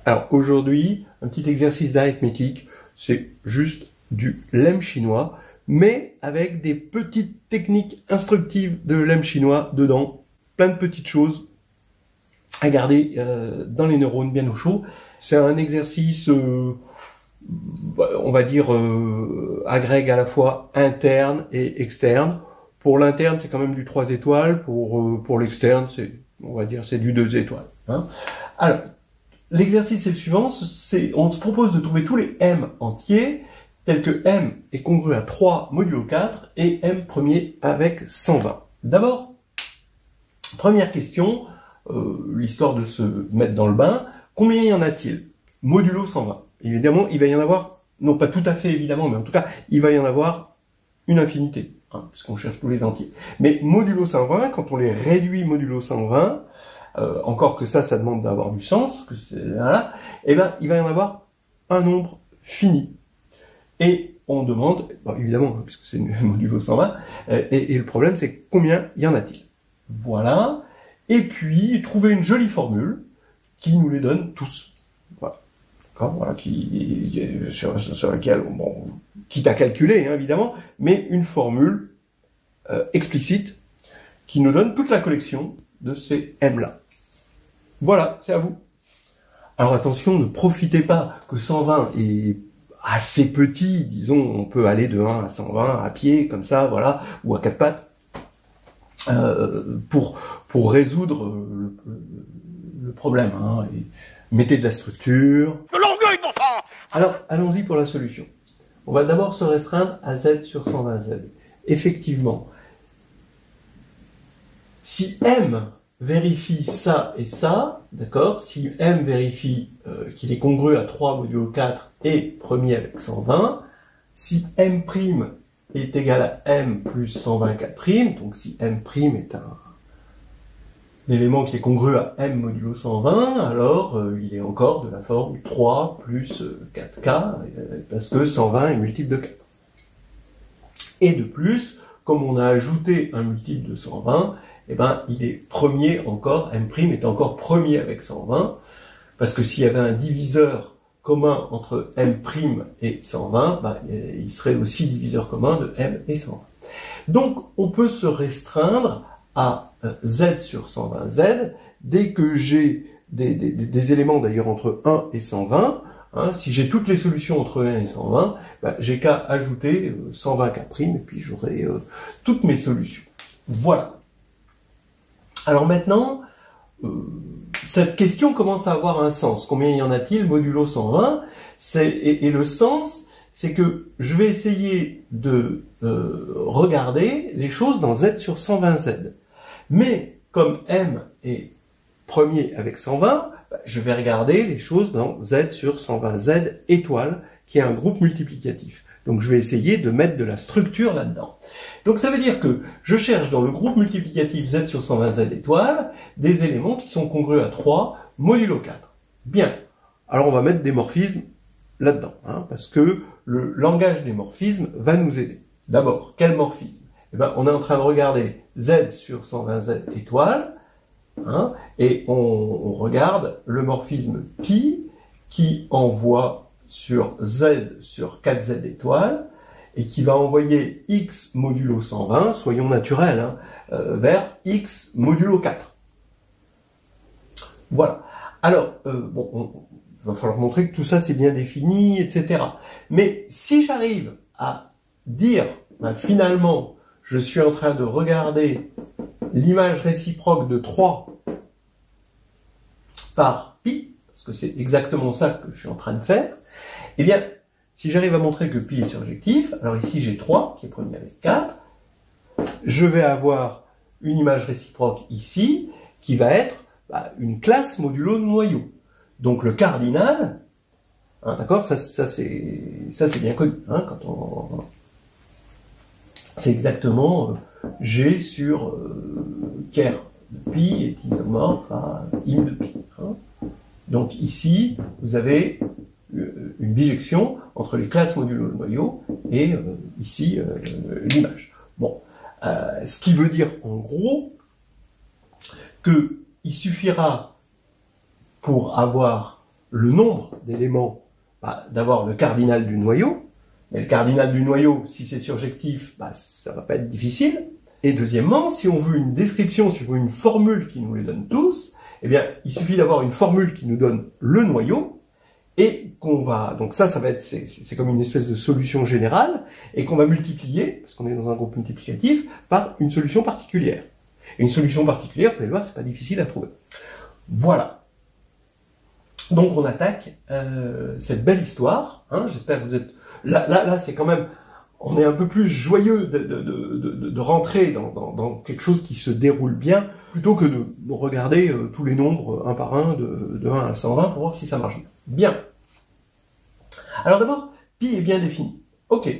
Alors aujourd'hui, un petit exercice d'arithmétique, c'est juste du lemme chinois, mais avec des petites techniques instructives de lemme chinois dedans, plein de petites choses à garder dans les neurones bien au chaud. C'est un exercice, on va dire, agrègue à la fois interne et externe. Pour l'interne, c'est quand même du 3 étoiles. Pour l'externe, on va dire, c'est du 2 étoiles. Hein. Alors, l'exercice est le suivant, on se propose de trouver tous les m entiers, tels que m est congru à 3 modulo 4 et m premier avec 120. D'abord, première question, l'histoire de se mettre dans le bain, combien y en a-t-il? Modulo 120. Évidemment, il va y en avoir, non pas tout à fait évidemment, mais en tout cas, il va y en avoir une infinité, hein, puisqu'on cherche tous les entiers. Mais modulo 120, quand on les réduit modulo 120, encore que ça demande d'avoir du sens, que voilà, eh ben, il va y en avoir un nombre fini. Et on demande, bon, évidemment, puisque c'est modulo 120, et le problème, c'est combien y en a-t-il? Voilà. Et puis, trouver une jolie formule qui nous les donne tous. Voilà. Voilà, sur laquelle, bon, quitte à calculer, hein, évidemment, mais une formule explicite qui nous donne toute la collection de ces m-là. Voilà, c'est à vous. Alors attention, ne profitez pas que 120 est assez petit, disons, on peut aller de 1 à 120 à pied, comme ça, voilà, ou à 4 pattes, pour résoudre le problème. Hein, et mettez de la structure. De l'orgueil, bon sang. Alors, allons-y pour la solution. On va d'abord se restreindre à z sur 120z. Effectivement, si m vérifie ça et ça, d'accord, si m vérifie qu'il est congru à 3 modulo 4 et premier avec 120, si m' est égal à m plus 124', donc si m' est un élément qui est congru à m modulo 120, alors il est encore de la forme 3 plus 4k, parce que 120 est multiple de 4. Et de plus, comme on a ajouté un multiple de 120, eh ben, il est premier encore, m' est encore premier avec 120, parce que s'il y avait un diviseur commun entre m' et 120, ben, il serait aussi diviseur commun de m et 120. Donc, on peut se restreindre à z sur 120z, dès que j'ai des éléments d'ailleurs entre 1 et 120, hein, si j'ai toutes les solutions entre 1 et 120, ben, j'ai qu'à ajouter 120k', et puis j'aurai toutes mes solutions. Voilà. Alors maintenant, cette question commence à avoir un sens. Combien y en a-t-il modulo 120 et le sens, c'est que je vais essayer de regarder les choses dans z sur 120z. Mais comme m est premier avec 120, je vais regarder les choses dans z sur 120z étoile, qui est un groupe multiplicatif. Donc je vais essayer de mettre de la structure là-dedans. Donc ça veut dire que je cherche dans le groupe multiplicatif z sur 120z étoile des éléments qui sont congrus à 3 modulo 4. Bien. Alors on va mettre des morphismes là-dedans, hein, parce que le langage des morphismes va nous aider. D'abord, quel morphisme? Eh ben, on est en train de regarder z sur 120z étoile, hein, et on regarde le morphisme pi qui envoie sur z sur 4z étoile, et qui va envoyer x modulo 120, soyons naturels, hein, vers x modulo 4. Voilà. Alors, bon, il va falloir montrer que tout ça c'est bien défini, etc. Mais si j'arrive à dire, ben, finalement, je suis en train de regarder l'image réciproque de 3 par pi, parce que c'est exactement ça que je suis en train de faire, eh bien, si j'arrive à montrer que pi est surjectif, alors ici j'ai 3, qui est premier avec 4, je vais avoir une image réciproque ici, qui va être une classe modulo de noyau. Donc le cardinal, hein, d'accord, ça c'est bien connu, hein, quand on... C'est exactement G sur ker de pi est isomorphe à im de pi. Hein. Donc ici, vous avez une bijection entre les classes modulo de noyau et ici l'image. Bon, ce qui veut dire en gros qu'il suffira pour avoir le nombre d'éléments, d'avoir le cardinal du noyau. Mais le cardinal du noyau, si c'est surjectif, ça va pas être difficile. Et deuxièmement, si on veut une description, si on veut une formule qui nous les donne tous, eh bien, il suffit d'avoir une formule qui nous donne le noyau, et donc ça va être, c'est comme une espèce de solution générale, et qu'on va multiplier, parce qu'on est dans un groupe multiplicatif, par une solution particulière. Et une solution particulière, vous allez voir, c'est pas difficile à trouver. Voilà. Donc on attaque cette belle histoire. Hein, j'espère que vous êtes là, c'est quand même, on est un peu plus joyeux de rentrer dans quelque chose qui se déroule bien, plutôt que de regarder tous les nombres un par un de 1 à 120 pour voir si ça marche bien. Bien. Alors d'abord, pi est bien défini. Ok.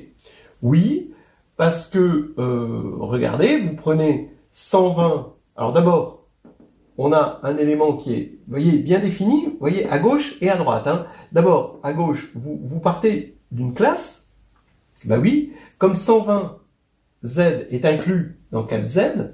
Oui, parce que regardez, vous prenez 120. Alors d'abord, on a un élément qui est, vous voyez, bien défini, vous voyez, à gauche et à droite. Hein. D'abord, à gauche, vous partez d'une classe, bah oui, comme 120 Z est inclus dans 4Z,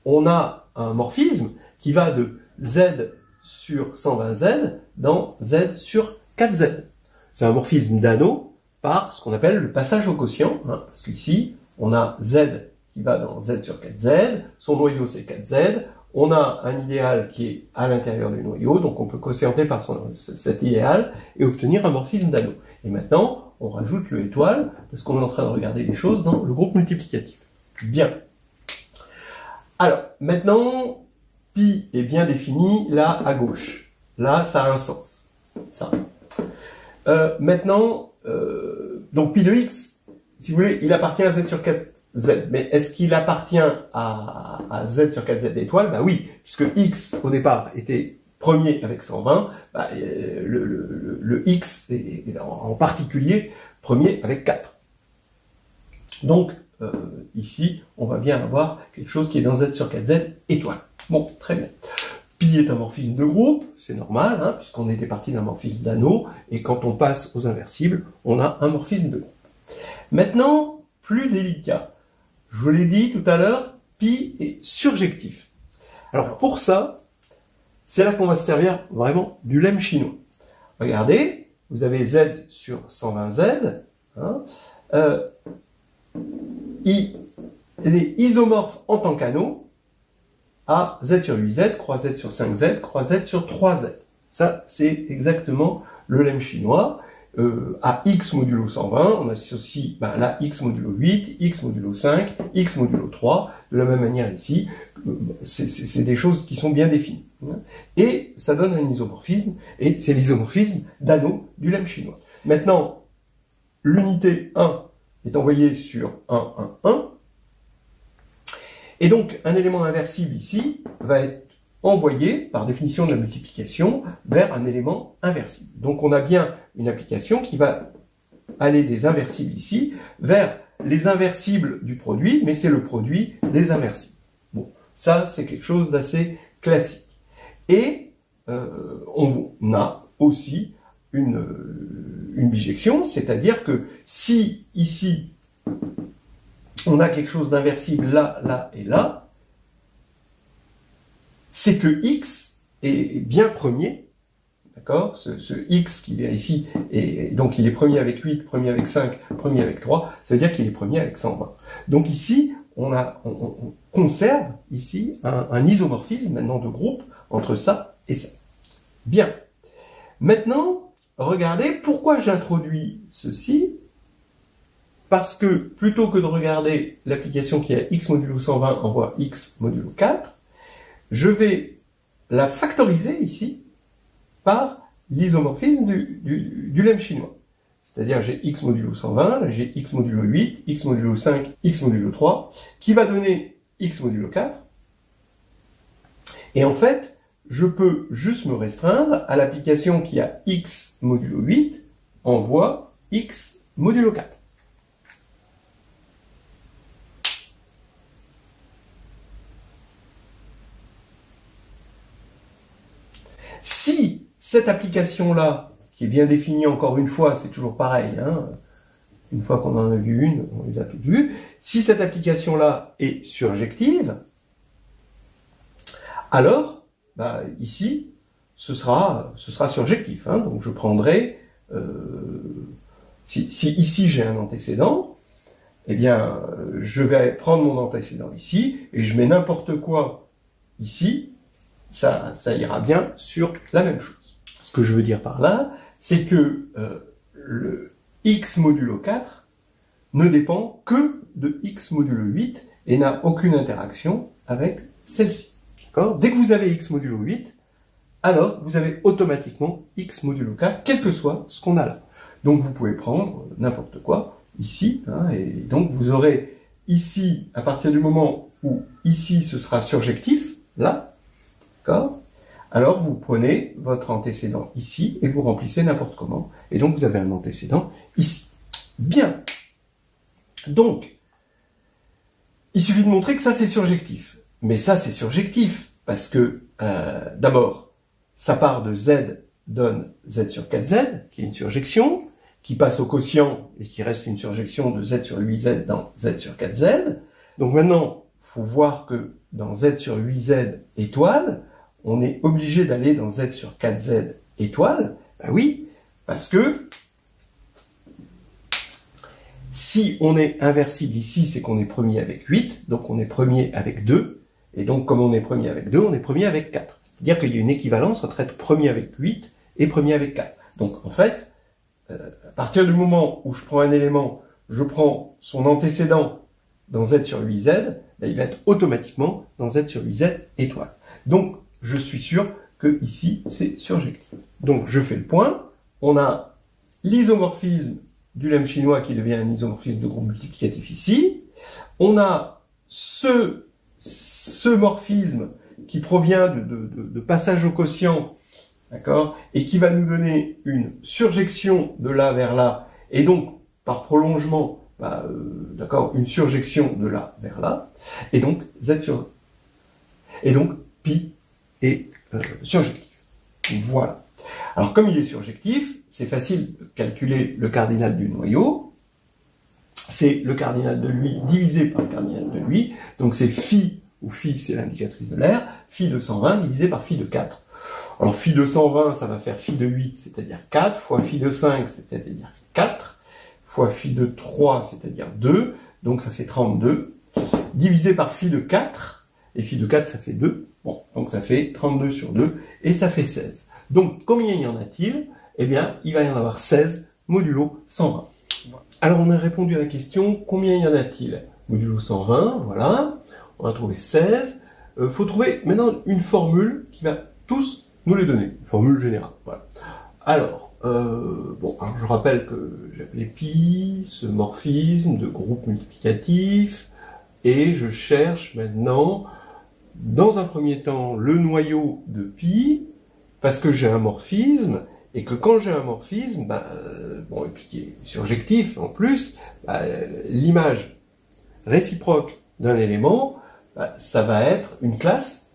on a un morphisme qui va de Z sur 120Z dans Z sur 4Z. C'est un morphisme d'anneau par ce qu'on appelle le passage au quotient, hein, parce qu'ici, on a Z qui va dans Z sur 4Z, son noyau c'est 4Z, on a un idéal qui est à l'intérieur du noyau, donc on peut quotienter par cet idéal et obtenir un morphisme d'anneau. Et maintenant, on rajoute le étoile, parce qu'on est en train de regarder les choses dans le groupe multiplicatif. Bien. Alors, maintenant, pi est bien défini, là, à gauche. Là, ça a un sens. Ça. Maintenant, donc pi de x, si vous voulez, il appartient à Z sur 4Z. Mais est-ce qu'il appartient à Z sur 4Z étoile? Bah oui, puisque x, au départ, était premier avec 120, le x est en particulier premier avec 4. Donc, ici, on va bien avoir quelque chose qui est dans Z sur 4Z étoile. Bon, très bien. Pi est un morphisme de groupe, c'est normal, hein, puisqu'on était parti d'un morphisme d'anneau, et quand on passe aux inversibles, on a un morphisme de groupe. Maintenant, plus délicat. Je vous l'ai dit tout à l'heure, pi est surjectif. Alors pour ça, c'est là qu'on va se servir vraiment du lemme chinois. Regardez, vous avez Z sur 120Z, hein, il est isomorphe en tant qu'anneau à Z sur 8Z, croix Z sur 5Z, croix Z sur 3Z. Ça, c'est exactement le lemme chinois. À x modulo 120, on associe là x modulo 8, x modulo 5, x modulo 3, de la même manière ici, c'est des choses qui sont bien définies. Et ça donne un isomorphisme, et c'est l'isomorphisme d'anneau du lemme chinois. Maintenant, l'unité 1 est envoyée sur 1, 1, 1, et donc un élément inversible ici va être envoyé, par définition de la multiplication, vers un élément inversible. Donc on a bien une application qui va aller des inversibles ici vers les inversibles du produit, mais c'est le produit des inversibles. Bon, ça c'est quelque chose d'assez classique. Et on a aussi une bijection, c'est-à-dire que si ici on a quelque chose d'inversible là, là et là, c'est que x est bien premier, d'accord, ce x qui vérifie, et donc il est premier avec 8, premier avec 5, premier avec 3, ça veut dire qu'il est premier avec 120. Donc ici, on conserve ici un isomorphisme maintenant de groupe entre ça et ça. Bien. Maintenant, regardez pourquoi j'introduis ceci. Parce que plutôt que de regarder l'application qui est x modulo 120 envoie x modulo 4, je vais la factoriser ici par l'isomorphisme du lemme chinois. C'est-à-dire j'ai x modulo 120, j'ai x modulo 8, x modulo 5, x modulo 3, qui va donner x modulo 4. Et en fait, je peux juste me restreindre à l'application qui a x modulo 8 envoie x modulo 4. Si cette application-là, qui est bien définie encore une fois, c'est toujours pareil, hein, une fois qu'on en a vu une, on les a toutes vues, si cette application-là est surjective, alors bah, ici, ce sera surjectif. Hein. Donc je prendrai, si ici j'ai un antécédent, eh bien, je vais prendre mon antécédent ici, et je mets n'importe quoi ici, ça ira bien sur la même chose. Ce que je veux dire par là, c'est que le x modulo 4 ne dépend que de x modulo 8 et n'a aucune interaction avec celle-ci. Dès que vous avez x modulo 8, alors vous avez automatiquement x modulo 4, quel que soit ce qu'on a là. Donc vous pouvez prendre n'importe quoi ici, hein, et donc vous aurez ici, à partir du moment où ici ce sera surjectif, là, d'accord, alors vous prenez votre antécédent ici et vous remplissez n'importe comment, et donc vous avez un antécédent ici. Bien. Donc, il suffit de montrer que ça c'est surjectif. Mais ça c'est surjectif, parce que, d'abord, ça part de z donne z sur 4z, qui est une surjection, qui passe au quotient et qui reste une surjection de z sur 8z dans z sur 4z. Donc maintenant, il faut voir que dans z sur 8z étoile, on est obligé d'aller dans z sur 4z étoile. Ben oui, parce que si on est inversible ici, c'est qu'on est premier avec 8, donc on est premier avec 2, et donc comme on est premier avec 2, on est premier avec 4. C'est-à-dire qu'il y a une équivalence entre être premier avec 8 et premier avec 4. Donc en fait, à partir du moment où je prends un élément, je prends son antécédent dans z sur 8z, ben il va être automatiquement dans z sur 8z étoile. Donc je suis sûr que ici c'est surjectif. Donc je fais le point, on a l'isomorphisme du lemme chinois qui devient un isomorphisme de groupe multiplicatif ici. On a ce morphisme qui provient de passage au quotient, d'accord, et qui va nous donner une surjection de là vers là, et donc par prolongement, bah, d'accord, une surjection de là vers là, et donc z sur 2. Et donc pi est surjectif. Voilà. Alors comme il est surjectif, c'est facile de calculer le cardinal du noyau. C'est le cardinal de lui divisé par le cardinal de lui. Donc c'est phi, où phi c'est l'indicatrice de l'air, phi de 120 divisé par phi de 4. Alors phi de 120, ça va faire phi de 8, c'est-à-dire 4, fois phi de 5, c'est-à-dire 4, fois phi de 3, c'est-à-dire 2, donc ça fait 32, divisé par phi de 4, et phi de 4 ça fait 2, bon, donc ça fait 32 sur 2, et ça fait 16. Donc combien y en a-t-il? Eh bien, il va y en avoir 16 modulo 120. Alors on a répondu à la question, combien y en a-t-il? Modulo 120, voilà, on a trouvé 16. Faut trouver maintenant une formule qui va tous nous les donner, une formule générale. Voilà. Alors, alors je rappelle que j'ai appelé pi, ce morphisme de groupe multiplicatif, et je cherche maintenant, dans un premier temps, le noyau de pi, parce que j'ai un morphisme, et que quand j'ai un morphisme, et puis qui est surjectif en plus, l'image réciproque d'un élément, ça va être une classe,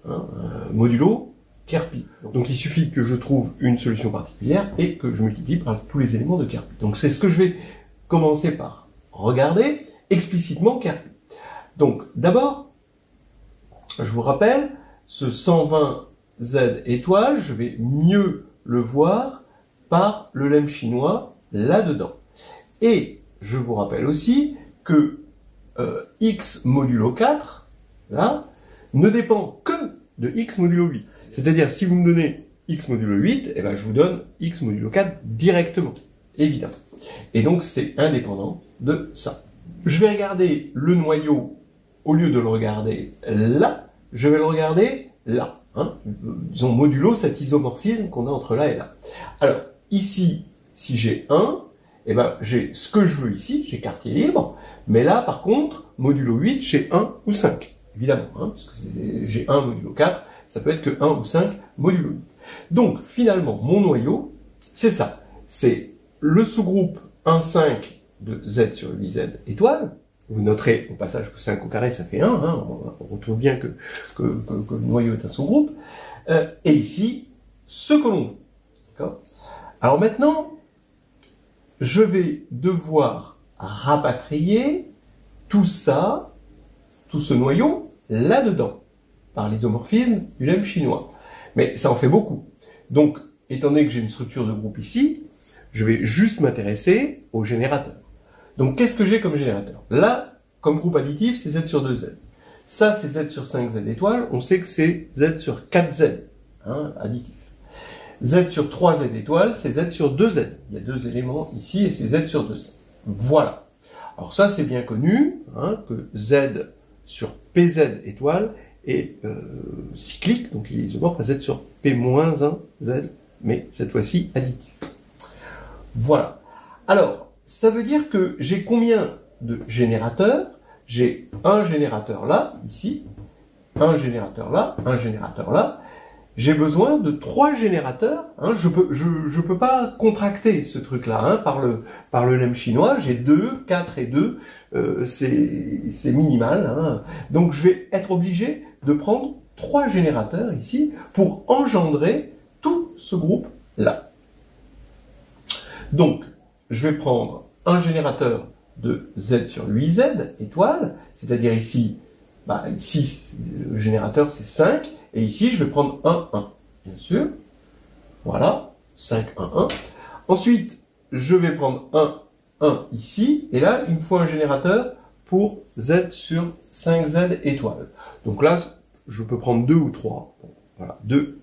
hein, modulo tiers pi. Donc il suffit que je trouve une solution particulière et que je multiplie par tous les éléments de tiers pi. Donc c'est ce que je vais commencer par regarder explicitement tiers pi. Donc d'abord, je vous rappelle, ce 120z étoile, je vais mieux le voir par le lemme chinois là-dedans. Et je vous rappelle aussi que x modulo 4, là, ne dépend que de x modulo 8. C'est-à-dire, si vous me donnez x modulo 8, eh ben, je vous donne x modulo 4 directement, évidemment. Et donc, c'est indépendant de ça. Je vais regarder le noyau, au lieu de le regarder là, je vais le regarder là. Hein, disons modulo cet isomorphisme qu'on a entre là et là. Alors, ici, si j'ai 1, eh ben, j'ai ce que je veux ici, j'ai quartier libre, mais là, par contre, modulo 8, j'ai 1 ou 5, évidemment, hein, parce que j'ai 1 modulo 4, ça peut être que 1 ou 5 modulo 8. Donc, finalement, mon noyau, c'est ça, c'est le sous-groupe 1, 5 de z sur 8z étoile. Vous noterez au passage que 5 au carré, ça fait 1, hein, on retrouve bien que le noyau est un sous-groupe. Et ici, ce que l'on veut. D'accord ? Alors maintenant, je vais devoir rapatrier tout ça, tout ce noyau, là-dedans. par l'isomorphisme du lemme chinois. Mais ça en fait beaucoup. Donc, étant donné que j'ai une structure de groupe ici, je vais juste m'intéresser au générateur. Donc, qu'est-ce que j'ai comme générateur? Là, comme groupe additif, c'est Z sur 2Z. Ça, c'est Z sur 5Z étoiles. On sait que c'est Z sur 4Z, hein, additif. Z sur 3Z étoiles, c'est Z sur 2Z. Il y a deux éléments ici et c'est Z sur 2Z. Voilà. Alors ça, c'est bien connu, hein, que Z sur PZ étoile est cyclique, donc il est isomorphe à Z sur P-1Z, mais cette fois-ci additif. Voilà. Alors, ça veut dire que j'ai combien de générateurs? J'ai un générateur là, ici, un générateur là, un générateur là. J'ai besoin de 3 générateurs. Hein, je peux pas contracter ce truc-là hein, par le lemme chinois. J'ai 2, 4 et 2. C'est minimal. Hein. Donc je vais être obligé de prendre 3 générateurs ici pour engendrer tout ce groupe-là. Donc je vais prendre un générateur de Z sur 8Z étoile, c'est-à-dire ici, ici le générateur c'est 5. Et ici, je vais prendre 1, 1, bien sûr. Voilà, 5, 1, 1. Ensuite, je vais prendre 1, 1 ici. Et là, il me faut un générateur pour Z sur 5Z étoiles. Donc là, je peux prendre 2 ou 3. Bon, voilà, 2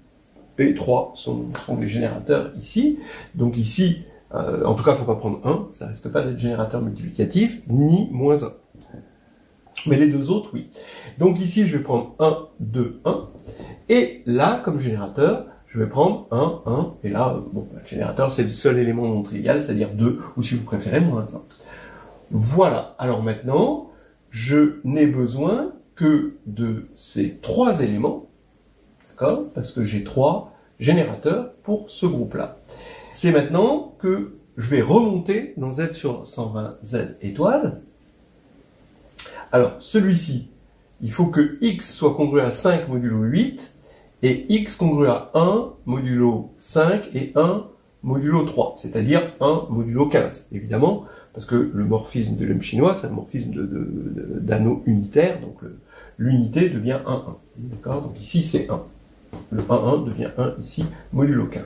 et 3 sont les générateurs ici. Donc ici, en tout cas, il ne faut pas prendre 1. Ça ne risque pas d'être générateur multiplicatif, ni moins 1. Mais les deux autres, oui. Donc ici, je vais prendre 1, 2, 1. Et là, comme générateur, je vais prendre 1, 1. Et là, bon, le générateur, c'est le seul élément non trivial, c'est-à-dire 2, ou si vous préférez, moins 1. Voilà. Alors maintenant, je n'ai besoin que de ces 3 éléments, d'accord? Parce que j'ai 3 générateurs pour ce groupe-là. C'est maintenant que je vais remonter dans Z sur 120Z étoiles. Alors, celui-ci, il faut que X soit congru à 5 modulo 8 et X congru à 1 modulo 5 et 1 modulo 3, c'est-à-dire 1 modulo 15, évidemment, parce que le morphisme de lemme chinois, c'est un morphisme d'anneau unitaire, donc l'unité devient 1, 1. D'accord? Donc ici, c'est 1. Le 1, 1 devient 1 ici, modulo 15.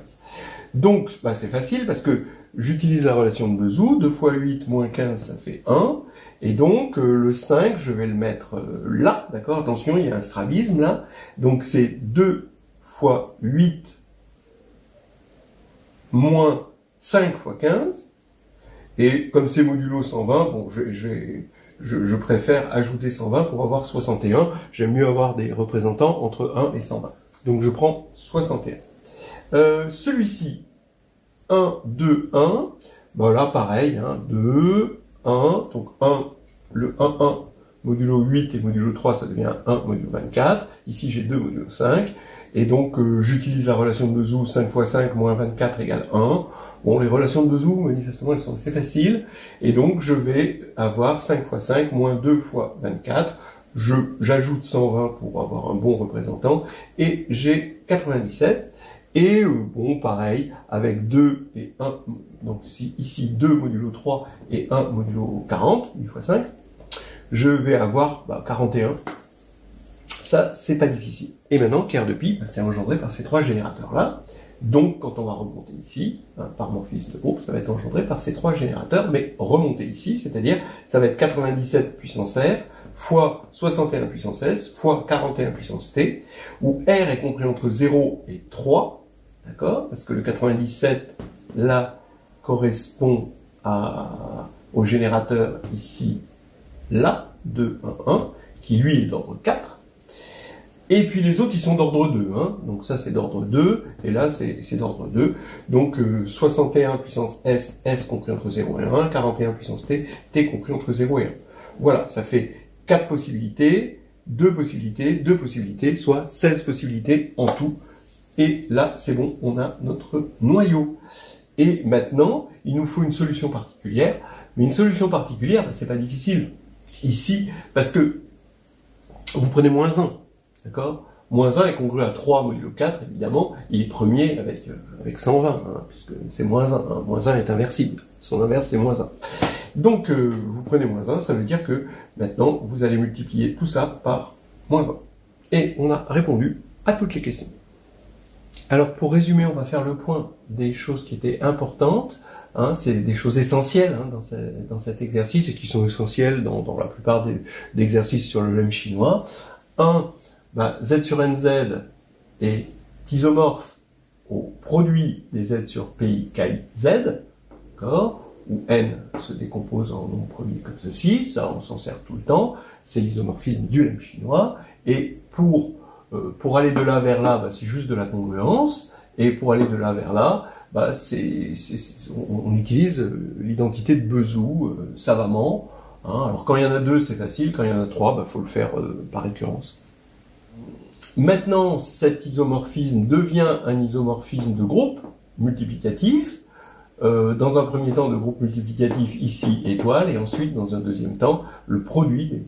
Donc, c'est facile parce que j'utilise la relation de Bezout, 2 fois 8 moins 15, ça fait 1. Et donc, le 5, je vais le mettre là, d'accord? Attention, il y a un strabisme là. Donc, c'est 2 fois 8 moins 5 fois 15. Et comme c'est modulo 120, bon, je préfère ajouter 120 pour avoir 61. J'aime mieux avoir des représentants entre 1 et 120. Donc, je prends 61. Celui-ci, 1, 2, 1, là pareil, hein, 2, 1, donc 1, le 1, 1, modulo 8 et modulo 3, ça devient 1 modulo 24, ici j'ai 2 modulo 5, et donc j'utilise la relation de Bezout, 5 fois 5 moins 24 égale 1, bon les relations de Bezout, manifestement elles sont assez faciles, et donc je vais avoir 5 fois 5 moins 2 fois 24, j'ajoute 120 pour avoir un bon représentant, et j'ai 97, et bon, pareil, avec 2 et 1, donc ici 2 modulo 3 et 1 modulo 40, 8 fois 5, je vais avoir 41. Ça, c'est pas difficile. Et maintenant, Kerr de pi, c'est engendré par ces 3 générateurs-là. Donc, quand on va remonter ici, par morphisme de groupe, ça va être engendré par ces 3 générateurs, mais remonter ici, c'est-à-dire, ça va être 97 puissance R, fois 61 puissance S, fois 41 puissance T, où R est compris entre 0 et 3, d'accord? Parce que le 97, là, correspond au générateur ici, là, 2, 1, 1, qui lui est d'ordre 4. Et puis les autres, ils sont d'ordre 2. Hein. Donc ça, c'est d'ordre 2. Et là, c'est d'ordre 2. Donc 61 puissance S, S compris entre 0 et 1. 41 puissance T, T compris entre 0 et 1. Voilà, ça fait 4 possibilités, 2 possibilités, 2 possibilités, soit 16 possibilités en tout. Et là, c'est bon, on a notre noyau. Et maintenant, il nous faut une solution particulière. Mais une solution particulière, c'est pas difficile ici, parce que vous prenez moins 1. D'accord? Moins 1 est congru à 3 modulo 4, évidemment. Il est premier avec 120, hein, puisque c'est moins 1. Hein. Moins 1 est inversible. Son inverse, c'est moins 1. Donc, vous prenez moins 1, ça veut dire que maintenant, vous allez multiplier tout ça par moins 1. Et on a répondu à toutes les questions. Alors pour résumer, on va faire le point des choses qui étaient importantes. Hein, c'est des choses essentielles hein, dans cet exercice et qui sont essentielles dans la plupart des exercices sur le lemme chinois. 1. Z sur nz est isomorphe au produit des z sur pi chi z, d'accord, où n se décompose en nombre premier comme ceci, ça on s'en sert tout le temps, c'est l'isomorphisme du lemme chinois, et pour aller de là vers là, c'est juste de la congruence, et pour aller de là vers là, on utilise l'identité de Bezout savamment. Hein. Alors quand il y en a 2, c'est facile, quand il y en a 3, faut le faire par récurrence. Maintenant, cet isomorphisme devient un isomorphisme de groupe multiplicatif. Dans un premier temps, de groupe multiplicatif ici étoile, et ensuite, dans un deuxième temps, le produit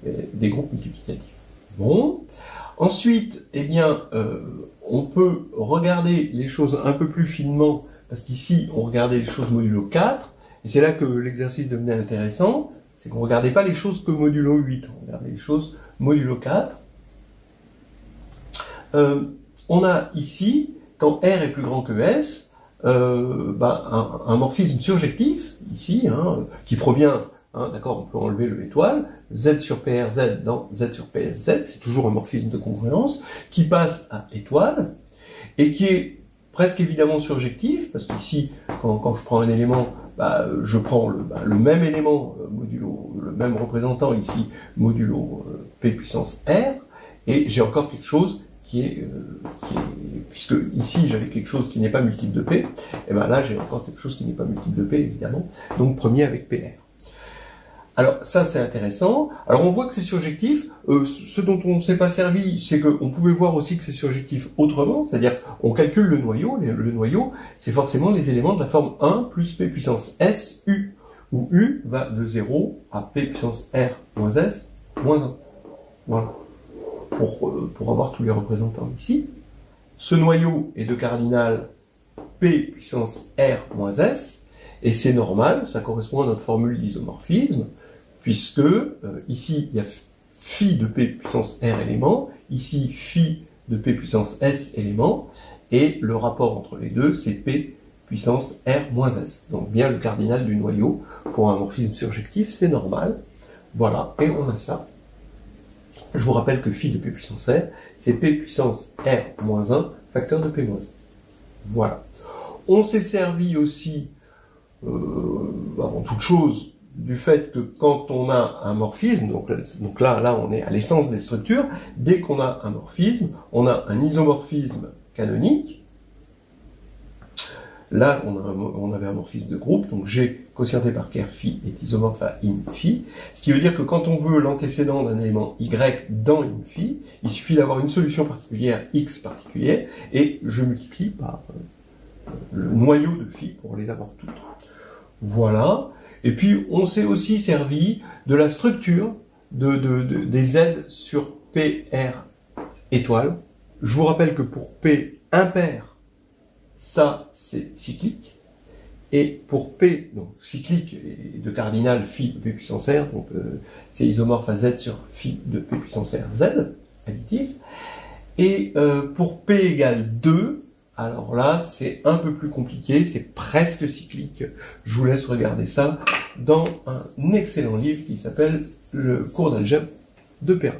des groupes multiplicatifs. Bon. Ensuite, eh bien, on peut regarder les choses un peu plus finement, parce qu'ici, on regardait les choses modulo 4, et c'est là que l'exercice devenait intéressant, c'est qu'on ne regardait pas les choses que modulo 8, on regardait les choses modulo 4. On a ici, quand R est plus grand que S, un morphisme surjectif, ici, hein, qui provient, hein, d'accord, on peut enlever le étoile, Z sur PRZ dans Z sur PSZ, c'est toujours un morphisme de congruence, qui passe à étoile, et qui est presque évidemment surjectif, parce qu'ici, quand je prends un élément, je prends le même élément modulo, le même représentant ici, modulo P puissance R, et j'ai encore quelque chose puisque ici j'avais quelque chose qui n'est pas multiple de P, et bien là j'ai encore quelque chose qui n'est pas multiple de P évidemment, donc premier avec PR. Alors ça c'est intéressant, alors on voit que c'est surjectif, ce dont on ne s'est pas servi, c'est qu'on pouvait voir aussi que c'est surjectif autrement, c'est-à-dire on calcule le noyau c'est forcément les éléments de la forme 1 plus P puissance S U, où U va de 0 à P puissance R moins S moins 1. Voilà. Pour avoir tous les représentants ici. Ce noyau est de cardinal P puissance R moins S, et c'est normal, ça correspond à notre formule d'isomorphisme, puisque ici il y a phi de P puissance R éléments, ici phi de P puissance S éléments, et le rapport entre les deux c'est P puissance R moins S. Donc bien le cardinal du noyau, pour un morphisme surjectif, c'est normal. Voilà, et on a ça. Je vous rappelle que phi de P puissance R, c'est P puissance R moins 1, facteur de P moins 1. Voilà. On s'est servi aussi, avant toute chose, du fait que quand on a un morphisme, donc là on est à l'essence des structures, dès qu'on a un morphisme, on a un isomorphisme canonique. Là, on avait un morphisme de groupe, donc G quotienté par ker phi est isomorphe à in phi, ce qui veut dire que quand on veut l'antécédent d'un élément Y dans in phi, il suffit d'avoir une solution particulière, X particulière, et je multiplie par le noyau de phi pour les avoir toutes. Voilà. Et puis, on s'est aussi servi de la structure des Z sur PR étoile. Je vous rappelle que pour P impair, ça, c'est cyclique. Et pour P, donc cyclique et de cardinal phi de P puissance R, donc c'est isomorphe à Z sur phi de P puissance R Z, additif. Et pour P égale 2, alors là, c'est un peu plus compliqué, c'est presque cyclique. Je vous laisse regarder ça dans un excellent livre qui s'appelle Le cours d'algèbre de Perrin.